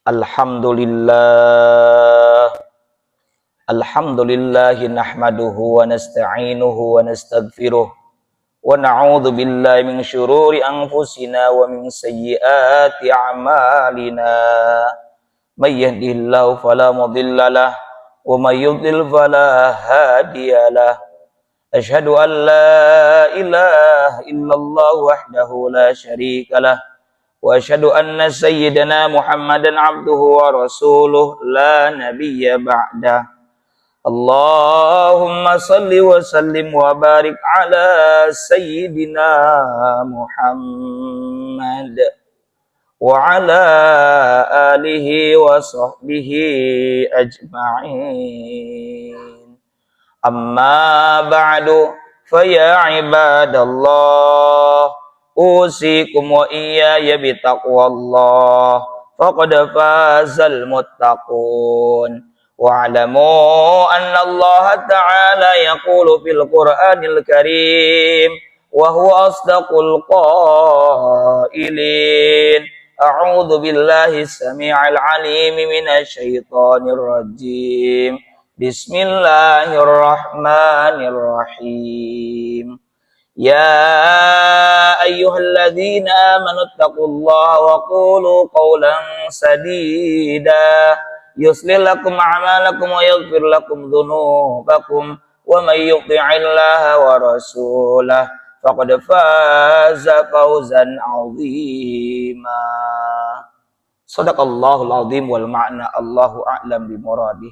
Alhamdulillah. Alhamdulillahi nahmaduhu wa nasta'inuhu wa nastaghfiruh wa na'udzu billahi min syururi anfusina wa min sayyiati a'malina. May yahdihillahu fala mudhillalah wa may yudlil fala hadiyalah. Asyhadu an la ilaha illallah wahdahu la syarikalah wa asyhadu anna sayyidana Muhammadan abduhu wa rasuluh la nabiyya ba'dah. Allahumma salli wa sallim wa barik ala sayyidina Muhammad wa ala alihi wa sahbihi ajma'in. Amma ba'du fa ya ibadallah, usikum wa iyaya bitaqwallah, faqad fazal muttaqun. Wa'lamu anna Allah ta'ala yaqulu fil Qur'anil Karim wa huwa asdaqul qailin. A'udzu billahi samii'il 'aliim minasy syaithaanir rajiim. Bismillahirrahmanirrahim. Ya ayyuhalladzina amanu taqullaha wa qulu qawlan sadida yuslih lakum a'malakum wa yaghfir lakum dhunubakum wa may yuti'illaha wa rasulahu faqad faza fawzan 'azima. Shadaqallahul 'azim wal ma'na Allahu a'lam bi muradih.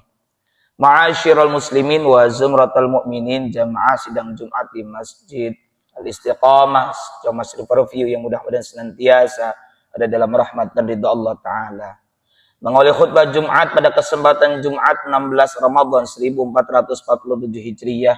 Ma'asyiral muslimin wa zumratal mu'minin, jamaah sidang Jumat di Masjid Al-Istiqamah, Masjid Review yang mudah-mudahan senantiasa ada dalam rahmat dan ridha Allah Ta'ala. Mengawali khutbah Jumat pada kesempatan Jumat 16 Ramadan 1447 Hijriyah,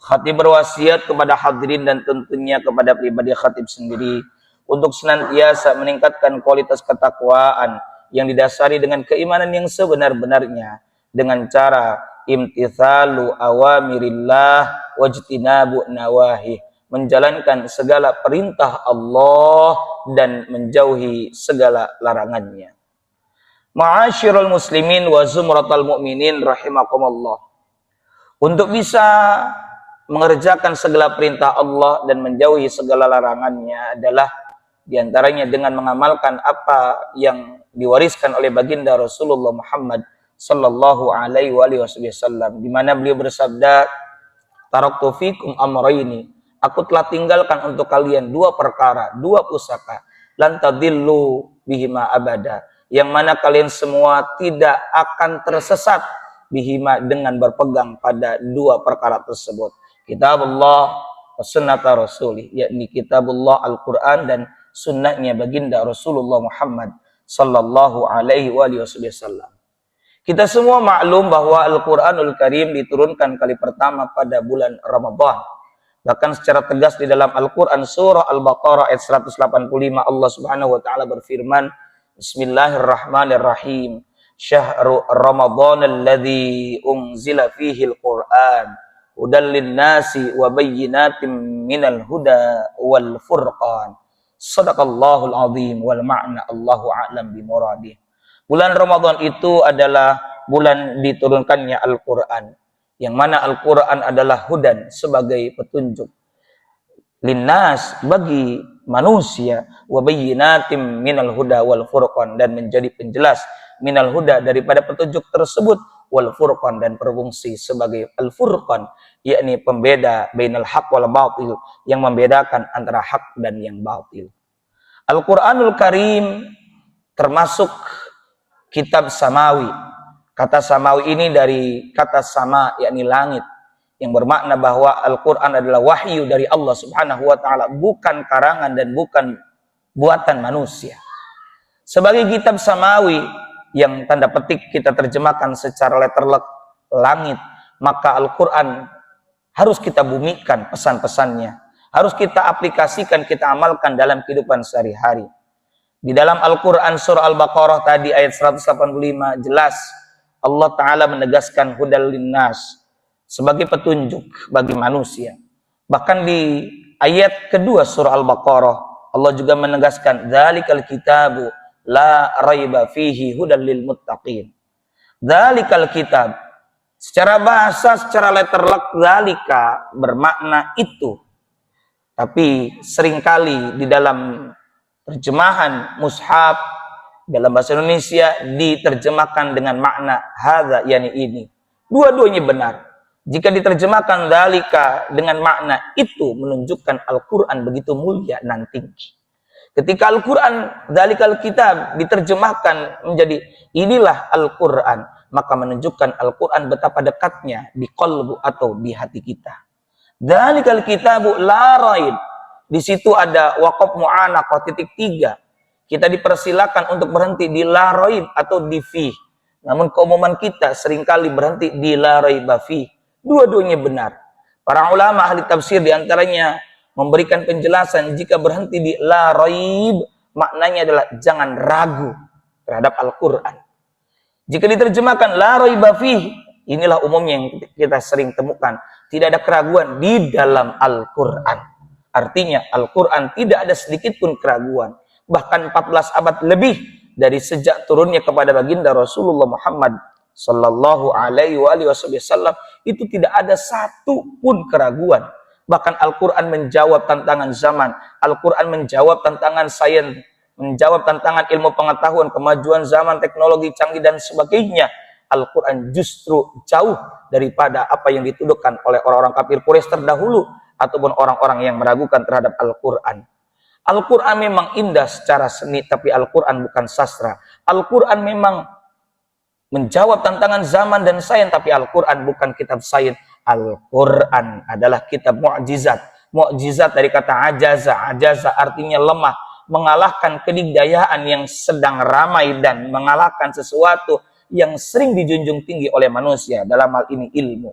khatib berwasiat kepada hadirin dan tentunya kepada pribadi khatib sendiri untuk senantiasa meningkatkan kualitas ketakwaan yang didasari dengan keimanan yang sebenar-benarnya dengan cara imtithalu awamirillah wajtinabu nawahi, menjalankan segala perintah Allah dan menjauhi segala larangannya. Ma'asyiral muslimin wa zumratal mu'minin rahimakumullah. Untuk bisa mengerjakan segala perintah Allah dan menjauhi segala larangannya adalah diantaranya dengan mengamalkan apa yang diwariskan oleh baginda Rasulullah Muhammad sallallahu alaihi wasallam, di mana beliau bersabda, taraktu fikum amrayni, aku telah tinggalkan untuk kalian dua perkara, dua pusaka, lan tadillu bihima abada, yang mana kalian semua tidak akan tersesat bihima dengan berpegang pada dua perkara tersebut, kitabullah wa sunnata rasulih, yakni kitabullah Al-Quran dan sunnahnya baginda Rasulullah Muhammad sallallahu alaihi wasallam. Kita semua maklum bahwa Al-Quranul Karim diturunkan kali pertama pada bulan Ramadan. Bahkan secara tegas di dalam Al-Quran surah Al-Baqarah ayat 185 Allah Subhanahu wa taala berfirman, Bismillahirrahmanirrahim. Syahrul Ramadan alladzi unzila fihi al-Qur'an hudal lin-nasi wa bayyinatin minal huda wal furqan. Shadaqallahul azim wal ma'na Allahu a'lam bi muradih. Bulan Ramadan itu adalah bulan diturunkannya Al-Qur'an, yang mana Al-Qur'an adalah hudan sebagai petunjuk, linnas bagi manusia, wa bayyinatim minal huda wal furqan, dan menjadi penjelas minal huda daripada petunjuk tersebut, wal furqan, dan berfungsi sebagai al-furqan, yakni pembeda bainal haq wal batil, yang membedakan antara hak dan yang batil. Al-Qur'anul Karim termasuk kitab samawi. Kata samawi ini dari kata sama, yakni langit, yang bermakna bahwa Al-Quran adalah wahyu dari Allah Subhanahu wa ta'ala, bukan karangan dan bukan buatan manusia. Sebagai kitab samawi yang tanda petik kita terjemahkan secara letterlek langit, maka Al-Quran harus kita bumikan pesan-pesannya, harus kita aplikasikan, kita amalkan dalam kehidupan sehari-hari. Di dalam Al-Quran surah Al-Baqarah tadi ayat 185 jelas Allah Ta'ala menegaskan hudal linnas, sebagai petunjuk bagi manusia. Bahkan di ayat kedua surah Al-Baqarah Allah juga menegaskan dzalikal kitabu la raiba fihi hudal lil muttaqin. Dzalikal kitab. Secara bahasa, secara letterlek, dzalika bermakna itu. Tapi seringkali di dalam terjemahan mushaf dalam bahasa Indonesia diterjemahkan dengan makna hadza, yani ini. Dua-duanya benar. Jika diterjemahkan dzalika dengan makna itu, menunjukkan Al-Qur'an begitu mulia dan tinggi. Ketika Al-Qur'an dzalikal kitab diterjemahkan menjadi inilah Al-Qur'an, maka menunjukkan Al-Qur'an betapa dekatnya di qalbu atau di hati kita. Dzalikal kitabu la raib. Di situ ada waqaf mu'anaqah titik 3. Kita dipersilakan untuk berhenti di la raib atau di fi. Namun keumuman kita seringkali berhenti di la raiba fi. Dua-duanya benar. Para ulama ahli tafsir diantaranya memberikan penjelasan jika berhenti di la raib, maknanya adalah jangan ragu terhadap Al-Qur'an. Jika diterjemahkan la raiba fi, inilah umumnya yang kita sering temukan. Tidak ada keraguan di dalam Al-Qur'an. Artinya Al-Qur'an tidak ada sedikit pun keraguan. Bahkan 14 abad lebih dari sejak turunnya kepada baginda Rasulullah Muhammad sallallahu alaihi wasallam, itu tidak ada satu pun keraguan. Bahkan Al-Qur'an menjawab tantangan zaman, Al-Qur'an menjawab tantangan sains, menjawab tantangan ilmu pengetahuan, kemajuan zaman, teknologi canggih dan sebagainya. Al-Qur'an justru jauh daripada apa yang dituduhkan oleh orang-orang kafir Quraisy terdahulu ataupun orang-orang yang meragukan terhadap Al-Qur'an. Al-Qur'an memang indah secara seni, tapi Al-Qur'an bukan sastra. Al-Qur'an memang menjawab tantangan zaman dan sains, tapi Al-Qur'an bukan kitab sains. Al-Qur'an adalah kitab mukjizat. Mukjizat dari kata ajaza. Ajaza artinya lemah, mengalahkan kedikdayaan yang sedang ramai dan mengalahkan sesuatu yang sering dijunjung tinggi oleh manusia, dalam hal ini ilmu.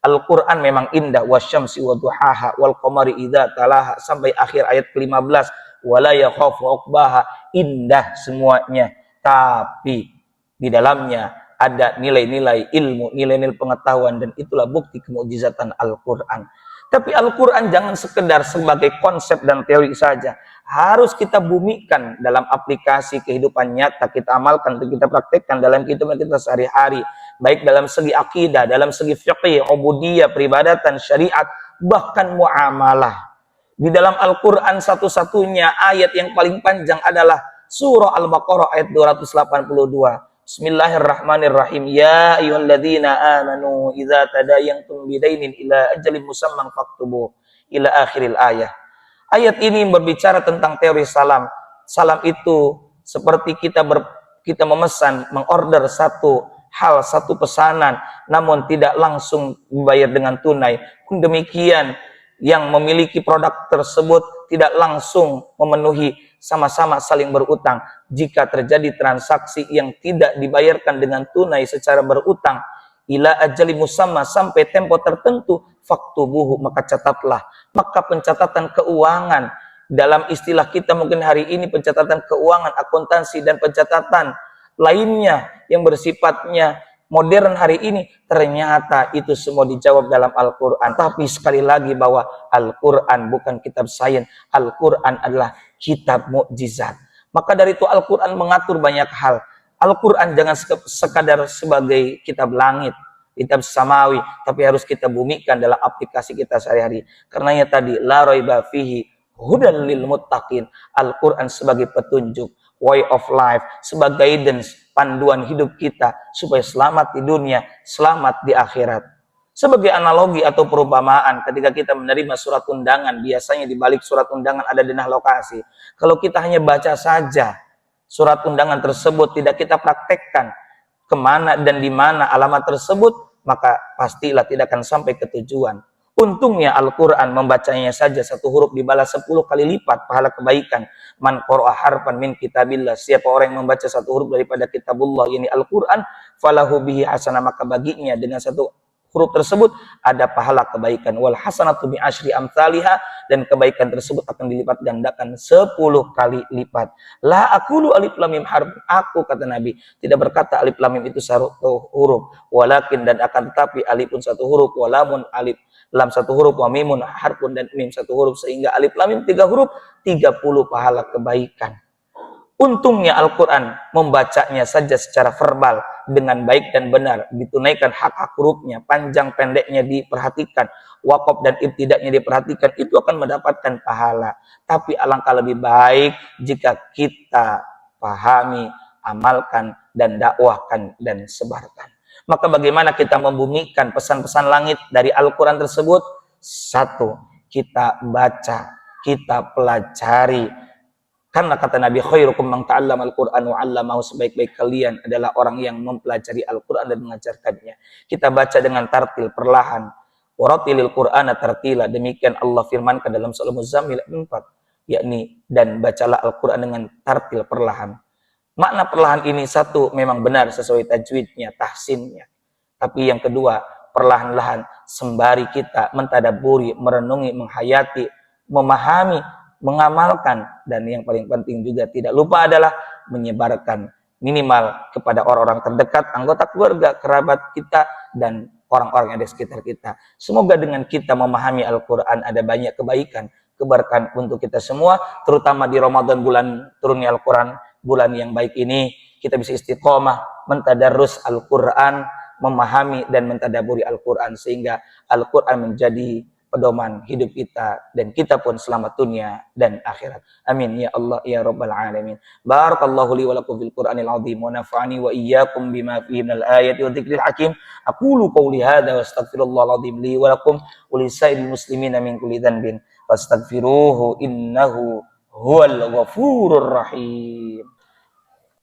Al-Qur'an memang indah, wasyamsi waduhaha wal qamari idza talaha, sampai akhir ayat ke-15, wala yakhafu uqbaha, indah semuanya, tapi di dalamnya ada nilai-nilai ilmu, nilai-nilai pengetahuan, dan itulah bukti kemukjizatan Al-Qur'an. Tapi Al-Qur'an jangan sekedar sebagai konsep dan teori saja. Harus kita bumikan dalam aplikasi kehidupan nyata, kita amalkan, kita praktekkan dalam kehidupan kita sehari-hari. Baik dalam segi akidah, dalam segi fiqih, ubudiyah, peribadatan, syariat, bahkan muamalah. Di dalam Al-Qur'an satu-satunya ayat yang paling panjang adalah surah Al-Baqarah ayat 282. Bismillahirrahmanirrahim. Ya ayyuhalladzina amanu idza tadayantum bidainin ila ajalin musamman faktubuh, ila akhiril ayah. Ayat ini berbicara tentang teori salam. Salam itu seperti kita memesan, mengorder satu hal, satu pesanan, namun tidak langsung dibayar dengan tunai. Demikian yang memiliki produk tersebut tidak langsung memenuhi, sama-sama saling berutang. Jika terjadi transaksi yang tidak dibayarkan dengan tunai secara berutang, ila ajali musamma, sampai tempo tertentu, faktubuhu, maka catatlah. Maka pencatatan keuangan, dalam istilah kita mungkin hari ini pencatatan keuangan, akuntansi, dan pencatatan lainnya yang bersifatnya modern hari ini, ternyata itu semua dijawab dalam Al-Qur'an. Tapi sekali lagi bahwa Al-Qur'an bukan kitab sains, Al-Qur'an adalah kitab mukjizat. Maka dari itu Al-Qur'an mengatur banyak hal. Al-Qur'an jangan sekadar sebagai kitab langit, kitab samawi, tapi harus kita bumikan dalam aplikasi kita sehari-hari. Karenanya tadi la raiba fihi hudal lil muttaqin. Al-Qur'an sebagai petunjuk, way of life, sebagai guidance, panduan hidup kita supaya selamat di dunia, selamat di akhirat. Sebagai analogi atau perumpamaan, ketika kita menerima surat undangan, biasanya di balik surat undangan ada denah lokasi. Kalau kita hanya baca saja surat undangan tersebut, tidak kita praktekkan kemana dan di mana alamat tersebut, maka pastilah tidak akan sampai ke tujuan. Untungnya Al-Qur'an, membacanya saja satu huruf dibalas 10 kali lipat pahala kebaikan. Man qara'a harfan min kitabillah, siapa orang yang membaca satu huruf daripada kitabullah, yakni Al-Qur'an, falahu bihi hasanah, maka baginya dengan satu huruf tersebut ada pahala kebaikan. Wal hasanatu bi asyri amsalihha, dan kebaikan tersebut akan dilipat gandakan 10 kali lipat. La aqulu alif lam mim harf, aku, kata Nabi, tidak berkata alif lam mim itu satu huruf, walakin, dan akan tetapi, alifun satu huruf, walamun alif lam satu huruf, wa mimun harfun, dan mim satu huruf, sehingga alif lam mim 3 huruf, 30 pahala kebaikan. Untungnya Al-Quran membacanya saja secara verbal dengan baik dan benar, ditunaikan hak-hak hurufnya, panjang pendeknya diperhatikan, wakaf dan ibtidaknya diperhatikan, itu akan mendapatkan pahala. Tapi alangkah lebih baik jika kita pahami, amalkan, dan dakwahkan dan sebarkan. Maka bagaimana kita membumikan pesan-pesan langit dari Al-Quran tersebut? Satu, kita baca, kita pelajari. Karena kata Nabi, khairukum man ta'allama al-Qur'an wa 'allamahu, sebaik-baik kalian adalah orang yang mempelajari Al-Qur'an dan mengajarkannya. Kita baca dengan tartil, perlahan. Waratilil Qur'ana tartila, demikian Allah firmankan dalam surah Muzammil 4, yakni dan bacalah Al-Qur'an dengan tartil, perlahan. Makna perlahan ini satu, memang benar sesuai tajwidnya, tahsinnya. Tapi yang kedua, perlahan-lahan sembari kita mentadaburi, merenungi, menghayati, memahami, mengamalkan, dan yang paling penting juga tidak lupa adalah menyebarkan minimal kepada orang-orang terdekat, anggota keluarga, kerabat kita, dan orang-orang yang ada di sekitar kita. Semoga dengan kita memahami Al-Quran ada banyak kebaikan, keberkahan untuk kita semua, terutama di Ramadan, bulan turunnya Al-Quran, bulan yang baik ini, kita bisa istiqomah, mentadarus Al-Quran, memahami dan mentadaburi Al-Quran, sehingga Al-Quran menjadi pedoman hidup kita, dan kita pun selamat dunia dan akhirat. Amin ya Allah ya rabbal alamin. Barakallahu li wa lakum fil Qur'anil azim wa nafa'ani wa iyyakum bima fihi minal ayati wa dzikril hakim. Aqulu qawli hadza wa astaghfirullahal azim li wa lakum wa lisairil muslimina min kulli dhanbin fastaghfiruhu innahu huwal ghafurur rahim.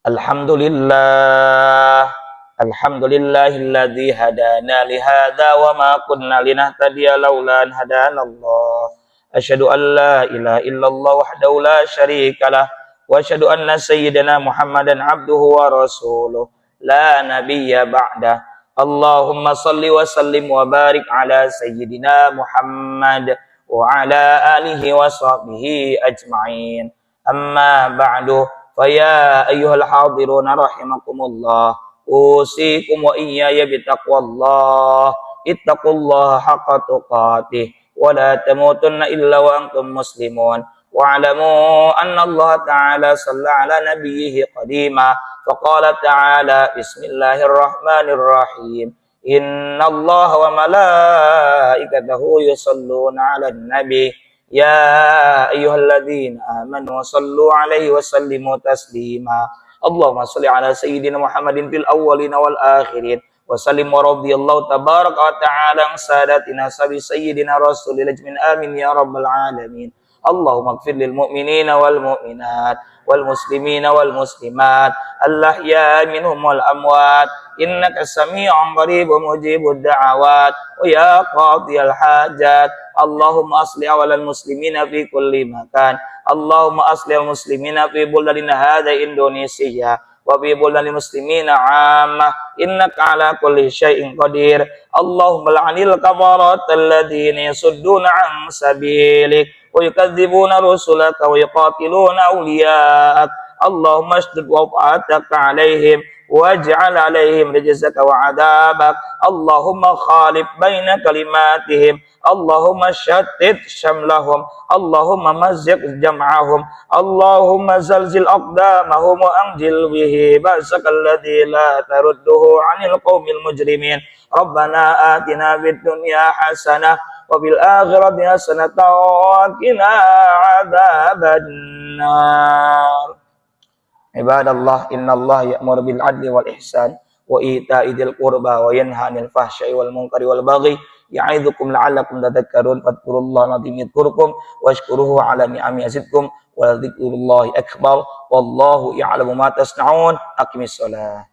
Alhamdulillah. Alhamdulillahilladzi hadana li hadza wa ma kunna linahtadiya laula an hadanallah. Asyhadu an la ilaha illallah wahdahu la syarikalah wa asyhadu anna sayyidana Muhammadan abduhu wa rasuluh la nabiyya ba'dah. Allahumma shalli wa sallim wa barik ala sayyidina Muhammad wa ala alihi wa sahbihi ajma'in. Amma ba'du, fa ya ayyuhal hadiruna rahimakumullah. Usikum wa iyaya bitaqwallah. Ittaqullaha haqqa tuqatih wa la tamutunna illa wa antum muslimun. Wa alamu anna Allah ta'ala shalla ala nabiyhi qadima. Faqala ta'ala bismillahirrahmanirrahim. Inna Allah wa malaikatahu yusalluna ala nabi. Ya ayyuhalladzina amanu sallu alaihi wa sallimu taslima. Allahumma salli ala sayyidina Muhammadin fil awwalin wal akhirin wa sallim wa radhiyallahu tabaraka wa ta'ala an sadatina sabi sayyidina rasulil ajmin amin ya rabbal alamin. Allahumma ighfir lil mu'minina wal mu'minat wal muslimina wal muslimat al ahya'i minhum wal amwat innaka sami'un qaribun mujibud da'awat wa ya qadiyal hajat. Allahumma asli awalal muslimina fi kulli makan. Allahumma asli al muslimina fi buladina hadha Indonesia wa fi buladil muslimina ammah innaka ala kulli syai'in qadir. Allahumma la'anil kafaratal ladzina yasudduna an sabilik wa yukadzibuna rusulaka wa yuqatiluna awliya'ak. Allahumma ashdud wa'ataka alaihim waj'al alaihim rijzaka wa 'adabak. Allahumma khalif baina kalimatihim. Allahumma shattit syamlahum. Allahumma mazziq jam'ahum. Allahumma zalzil aqdamahum wa anjil bihi ba'saka alladhi la tarudduhu 'anil qaumil mujrimin. Rabbana atina fid dunya hasanah wa fil akhirati hasanatan wa qina 'adzabannar. Ibadallah, innallaha ya'muru bil 'adli wal ihsan wa ita'i dzil qurba wa yanha 'anil fahsya'i wal munkari wal baghi ya'idzukum la'allakum tadhakkarun. Fadhkurullaha al-'azim yadhkurkum washkuruhu 'ala ni'ami yazidkum wa dzikrullahi akbar wallahu ya'lamu ma tasna'un. Aqimis shalah.